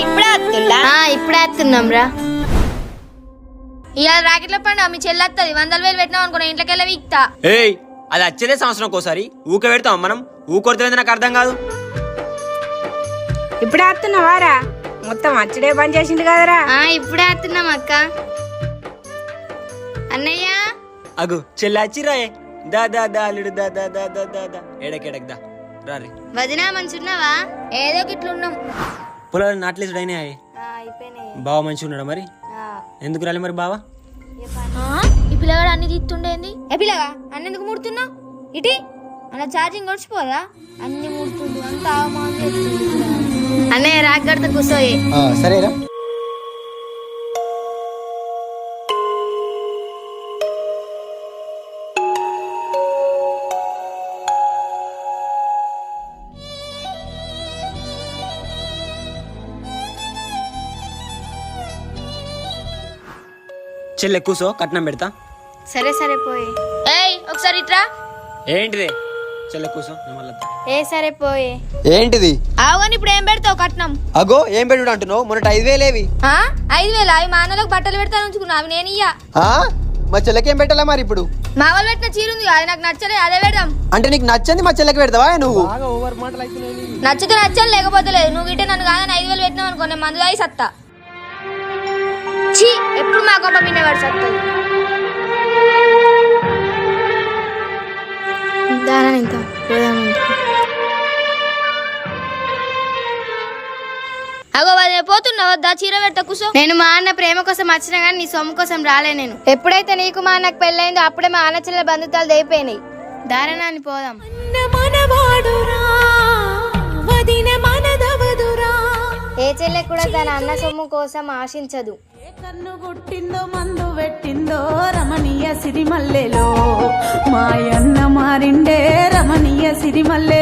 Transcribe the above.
ఇప్పుడే వస్తున్నాం రా. ఇవాళ రాకెట్ల పండుగ మీ చెల్లెత్తది 100,000 పెట్టినాం అనుకున్నా ఇంట్లోకెళ్ళి వీక్తా. ఏయ్ అది వచ్చేదే సంవత్సరం ఒకసారి ఊక పెడతాం మనం ఊకొడితే నాకు అర్థం కాదు. ఇప్పుడే వస్తున్నావారా? మొత్తం అచ్చడే పని చేసిండు కదరా. ఇప్పుడే వస్తున్నాం అక్క. అన్నయ్య అగు చెల్లి వచ్చిరాయే దా దా దా అల్లుడు దా దా దా దా దా దా ఎడకెడక్ దా రారే. వదినా మంచున్నావా? ఏదో ఇట్లున్నాం. పొలాలు నాట్లేసుడు అయినా అయిపోయినాయి. బావ మంచిగా ఉన్నాడా మరి? ఎందుకు రాలే మరి బావ? ఈ పిల్లగాడు అన్ని తీస్తుండేంది? ఏ పిల్లగా అన్ని ఎందుకు ముడుతున్నావు? ఇటీ అలా ఛార్జింగ్ గడిచిపోదా? అన్ని ముడుతుంది అంత అన్నయ్య రాగడితే కూర్చోయి. సరేరా. చెల్లె కూసో కట్నం పెడతా. సరే సరే పోయి. ఏయ్ ఒకసారి ఇట్రా. ఏంటిదే చెల్లె కూసో నేను మళ్ళీ వస్తా. సరే పోయి. ఏంటిది? ఆవుని ఇప్పుడు ఏం పెడతావు కట్నం? అగో ఏం పెట్టుడు అంటున్నావు? మొన్నటి 5,000 5,000 అవి మా అన్నలకు బట్టలు పెడతాను ఉంచుకున్నా అవి నేను ఇయ్యా. మా చెల్లెకేం పెట్టాలా మరి ఇప్పుడు? మా వాళ్ళు పెట్టిన చీర ఉంది అది నాకు నచ్చలే అదే పెడదాం. అంటే నీకు నచ్చంది మా చెల్లెకి పెడతావా నువ్వు? నచ్చితే నచ్చాలి లేకపోతే లేదు. నువ్వు గిట్టే నన్ను కాదని 5,000 పెట్టినావు అనుకో నేను మందు తాగి సత్తా. ఛీ ఎప్పుడు మా గొప్ప వినేవాడు సత్తది. అగో అదే పోతున్నా వద్దా చీర పెడతా కూసో. నేను మా అన్న ప్రేమ కోసం వచ్చినా గానీ నీ సొమ్ము కోసం రాలే. నేను ఎప్పుడైతే నీకు మా అన్నకు పెళ్ళైందో అప్పుడే మా అన్న చెల్లెల బంధుత్వాలు తెగిపోయినాయి. దారణాన్ని పోదాం. ఏ చెల్లె కూడా తన అన్న సొమ్ము కోసం ఆశించదు. కన్ను గుట్టిందో మందు పెట్టిందో రమణీయ సిరిమల్లెలో మాయన్న మారిండే రమణీయ సిరిమల్లె